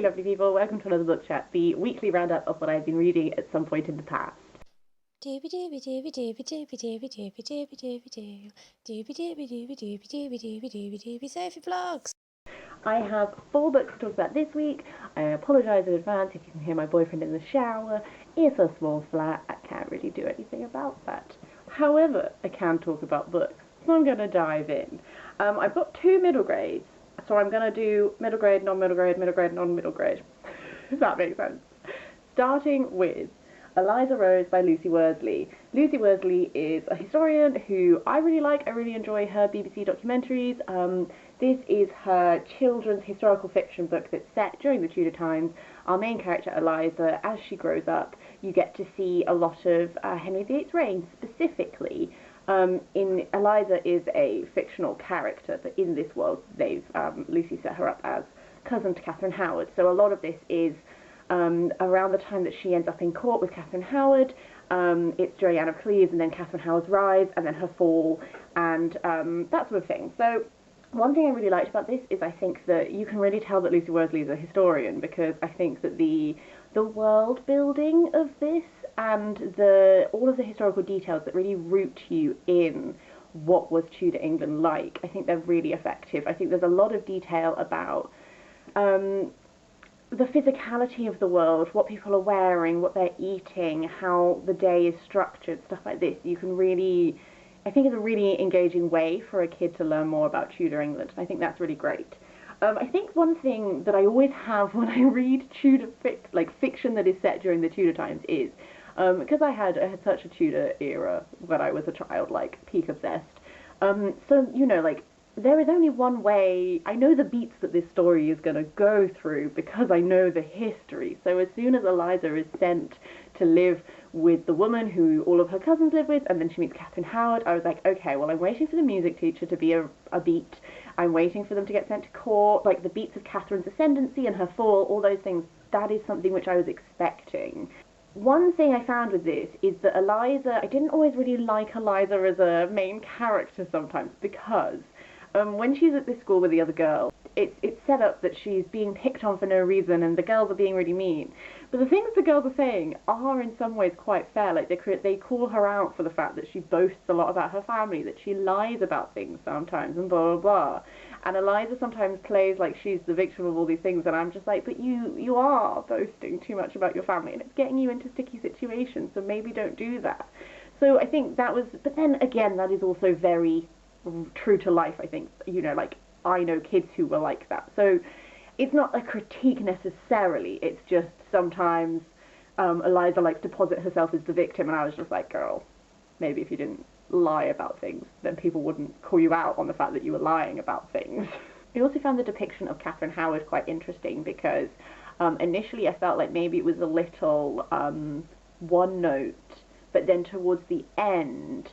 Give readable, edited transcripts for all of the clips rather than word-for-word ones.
lovely people, welcome to another book chat, the weekly roundup of what I've been reading at some point in the past. Sophie Vlogs. I have 4 books to talk about this week. I apologise in advance if you can hear my boyfriend in the shower. It's a small flat, I can't really do anything about that. However, I can talk about books, so I'm going to dive in. I've got 2 middle grades, so I'm going to do middle grade, non-middle grade, middle grade, non-middle grade, if that makes sense. Starting with Eliza Rose by Lucy Worsley. Lucy Worsley is a historian who I really like. I really enjoy her BBC documentaries. This is her children's historical fiction book that's set during the Tudor times. Our main character, Eliza, as she grows up, you get to see a lot of Henry VIII's reign specifically. Eliza is a fictional character, but in this world, Lucy set her up as cousin to Catherine Howard. So a lot of this is around the time that she ends up in court with Catherine Howard. It's during Anne of Cleves and then Catherine Howard's rise and then her fall and that sort of thing. So one thing I really liked about this is I think that you can really tell that Lucy Worsley is a historian, because I think that the world building of this and all of the historical details that really root you in what was Tudor England like, I think they're really effective. I think there's a lot of detail about the physicality of the world, what people are wearing, what they're eating, how the day is structured, stuff like this. You can really, I think it's a really engaging way for a kid to learn more about Tudor England, and I think that's really great. I think one thing that I always have when I read Tudor fiction that is set during the Tudor times is, because I had such a Tudor era when I was a child, like peak obsessed. So, you know, like, there is only one way. I know the beats that this story is going to go through because I know the history. So as soon as Eliza is sent to live with the woman who all of her cousins live with, and then she meets Catherine Howard, I was like, okay, well, I'm waiting for the music teacher to be a beat. I'm waiting for them to get sent to court, like the beats of Catherine's ascendancy and her fall, all those things. That is something which I was expecting. One thing I found with this is that Eliza, I didn't always really like Eliza as a main character sometimes, because when she's at this school with the other girls, it's set up that she's being picked on for no reason and the girls are being really mean. But the things the girls are saying are in some ways quite fair. Like they call her out for the fact that she boasts a lot about her family, that she lies about things sometimes and blah blah blah. And Eliza sometimes plays like she's the victim of all these things, and I'm just like, but you are boasting too much about your family and it's getting you into sticky situations, so maybe don't do that. So I think that was, but then again, that is also very true to life, I think. You know, like, I know kids who were like that. So it's not a critique necessarily, it's just sometimes Eliza likes to posit herself as the victim, and I was just like, girl, maybe if you didn't lie about things, then people wouldn't call you out on the fact that you were lying about things. I also found the depiction of Catherine Howard quite interesting, because initially I felt like maybe it was a little one note, but then towards the end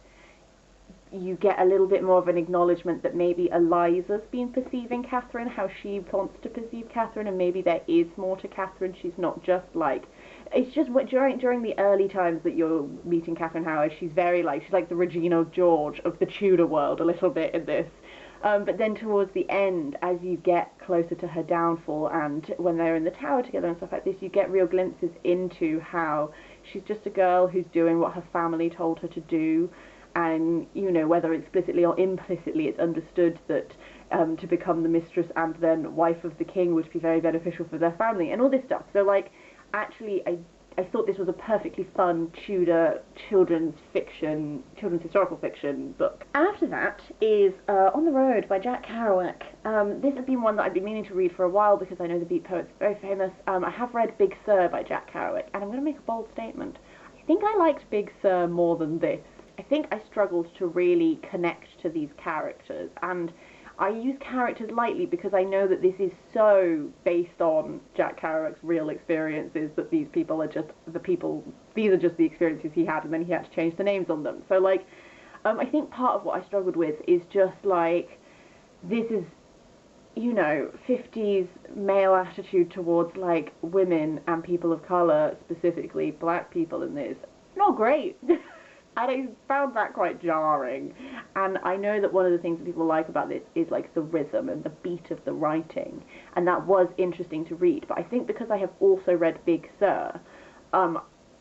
you get a little bit more of an acknowledgement that maybe Eliza's been perceiving Catherine how she wants to perceive Catherine, and maybe there is more to Catherine. She's not just like, it's just what during the early times that you're meeting Catherine Howard, she's like the Regina George of the Tudor world a little bit in this. But then towards the end, as you get closer to her downfall and when they're in the tower together and stuff like this, you get real glimpses into how she's just a girl who's doing what her family told her to do. And, you know, whether explicitly or implicitly, it's understood that to become the mistress and then wife of the king would be very beneficial for their family and all this stuff. So, like, actually, I thought this was a perfectly fun Tudor children's historical fiction book. After that is On the Road by Jack Kerouac. This has been one that I've been meaning to read for a while because I know the beat poet's very famous. I have read Big Sur by Jack Kerouac, and I'm going to make a bold statement. I think I liked Big Sur more than this. I think I struggled to really connect to these characters, and I use characters lightly because I know that this is so based on Jack Kerouac's real experiences, that these people are just these are just the experiences he had, and then he had to change the names on them. So, like, I think part of what I struggled with is just, like, this is, you know, 50s male attitude towards, like, women and people of colour, specifically black people in this. Not great. And I found that quite jarring. And I know that one of the things that people like about this is like the rhythm and the beat of the writing. And that was interesting to read. But I think because I have also read Big Sur,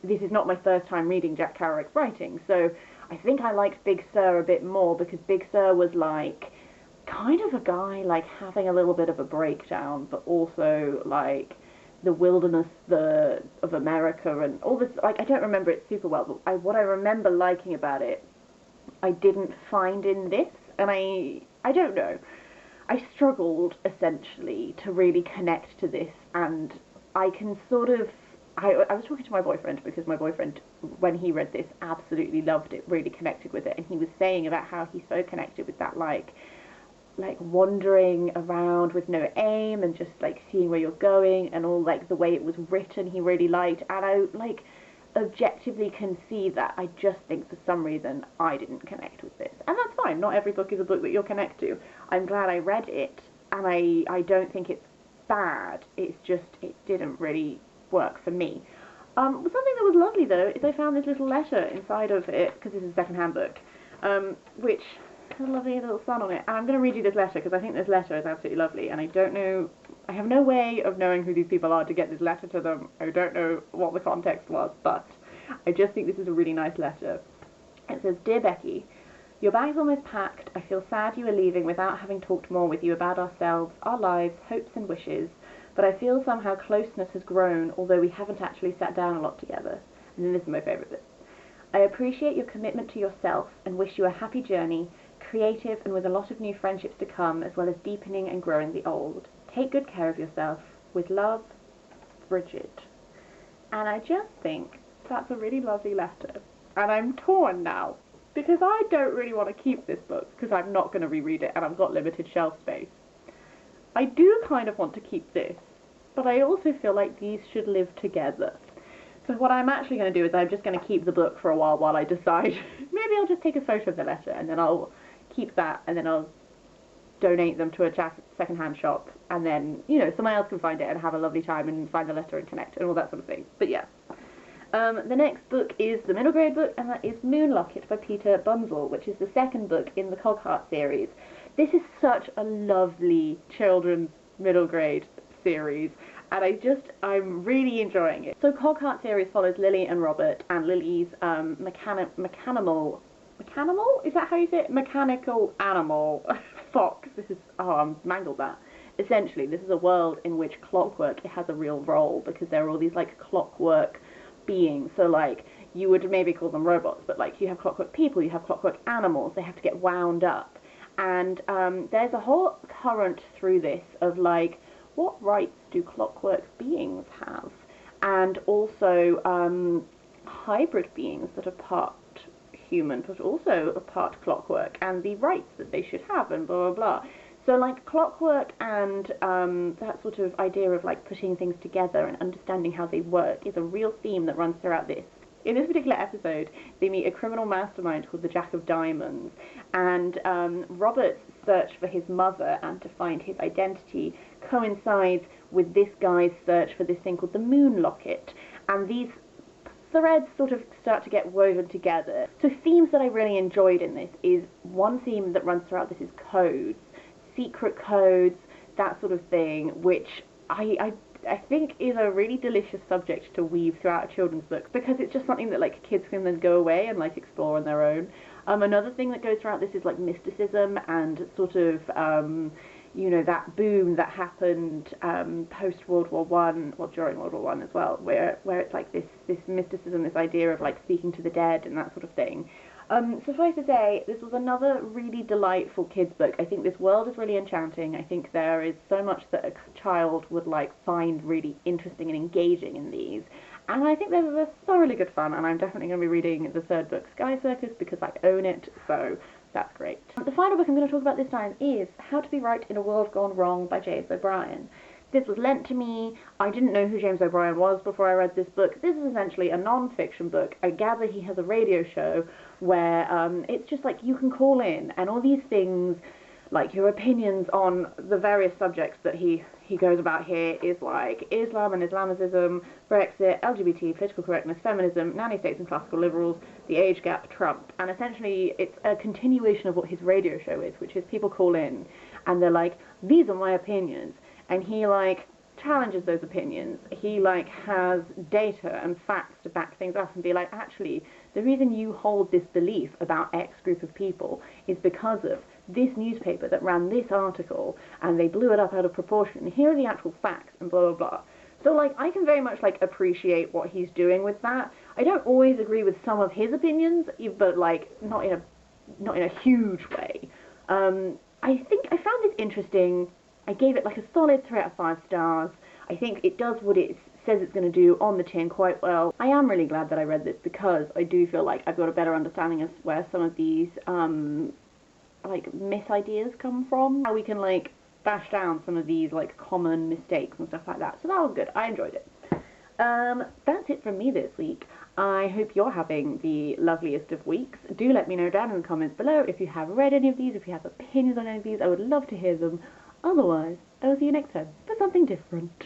this is not my first time reading Jack Kerouac's writing. So I think I liked Big Sur a bit more because Big Sur was like kind of a guy like having a little bit of a breakdown, but also like the wilderness of America and all this. Like, I don't remember it super well, but what I remember liking about it, I didn't find in this, and I don't know. I struggled essentially to really connect to this, and I can sort of. I was talking to my boyfriend because my boyfriend, when he read this, absolutely loved it, really connected with it, and he was saying about how he's so connected with that like wandering around with no aim and just like seeing where you're going, and all like the way it was written he really liked, and I like objectively can see that. I just think for some reason I didn't connect with this, and that's fine. Not every book is a book that you'll connect to. I'm glad I read it, and I don't think it's bad. It's just it didn't really work for me. Something that was lovely though is I found this little letter inside of it, because this is a second-hand book, which has a lovely little sun on it. And I'm going to read you this letter because I think this letter is absolutely lovely, and I don't know, I have no way of knowing who these people are to get this letter to them. I don't know what the context was, but I just think this is a really nice letter. It says, "Dear Becky, your bag's almost packed. I feel sad you are leaving without having talked more with you about ourselves, our lives, hopes and wishes, but I feel somehow closeness has grown, although we haven't actually sat down a lot together." And then this is my favourite bit. "I appreciate your commitment to yourself and wish you a happy journey, creative and with a lot of new friendships to come, as well as deepening and growing the old. Take good care of yourself. With love, Bridget." And I just think that's a really lovely letter. And I'm torn now, because I don't really want to keep this book, because I'm not going to reread it and I've got limited shelf space. I do kind of want to keep this, but I also feel like these should live together. So what I'm actually going to do is I'm just going to keep the book for a while I decide. Maybe I'll just take a photo of the letter and then I'll keep that, and then I'll donate them to a second-hand shop, and then, you know, someone else can find it and have a lovely time and find the letter and connect and all that sort of thing. But yeah. The next book is the middle grade book, and that is Moonlocket by Peter Bunzl, which is the second book in the Coghart series. This is such a lovely children's middle grade series, and I'm really enjoying it. So Coghart series follows Lily and Robert, and Lily's mechanical, is that how you say it? Mechanical animal fox. Mangled that. Essentially, this is a world in which clockwork has a real role, because there are all these like clockwork beings. So like you would maybe call them robots, but like you have clockwork people, you have clockwork animals. They have to get wound up, and there's a whole current through this of like, what rights do clockwork beings have, and also hybrid beings that are part human but also a part clockwork, and the rights that they should have, and blah blah blah. So like clockwork and that sort of idea of like putting things together and understanding how they work is a real theme that runs throughout this. In this particular episode, they meet a criminal mastermind called the Jack of Diamonds, and Robert's search for his mother and to find his identity coincides with this guy's search for this thing called the Moonlocket, and these threads sort of start to get woven together. So themes that I really enjoyed in this is, one theme that runs throughout this is codes, secret codes, that sort of thing, which I think is a really delicious subject to weave throughout a children's book, because it's just something that like kids can then go away and like explore on their own. Another thing that goes throughout this is like mysticism and sort of you know, that boom that happened post World War One, well during World War One as well, where it's like this mysticism, this idea of like speaking to the dead and that sort of thing. Suffice to say, this was another really delightful kids book. I think this world is really enchanting. I think there is so much that a child would like find really interesting and engaging in these. And I think they're thoroughly good fun, and I'm definitely going to be reading the third book, Sky Circus, because I own it, so that's great. The final book I'm going to talk about this time is How to Be Right in a World Gone Wrong by James O'Brien. This was lent to me. I didn't know who James O'Brien was before I read this book. This is essentially a non-fiction book. I gather he has a radio show where it's just like you can call in, and all these things like your opinions on the various subjects that he goes about here is like Islam and Islamicism, Brexit, LGBT, political correctness, feminism, nanny states and classical liberals, the age gap, Trump, and essentially it's a continuation of what his radio show is, which is people call in and they're like, these are my opinions, and he like challenges those opinions. He like has data and facts to back things up and be like, actually, the reason you hold this belief about X group of people is because of this newspaper that ran this article and they blew it up out of proportion. Here are the actual facts and blah blah blah. So like I can very much like appreciate what he's doing with that. I don't always agree with some of his opinions, but like not in a huge way. I think I found this interesting. I gave it like a solid 3 out of 5 stars. I think it does what it says it's going to do on the tin quite well. I am really glad that I read this because I do feel like I've got a better understanding of where some of these like myth-ideas come from. How we can like bash down some of these like common mistakes and stuff like that. So that was good. I enjoyed it. That's it from me this week. I hope you're having the loveliest of weeks. Do let me know down in the comments below if you have read any of these, if you have opinions on any of these. I would love to hear them. Otherwise, I will see you next time for something different.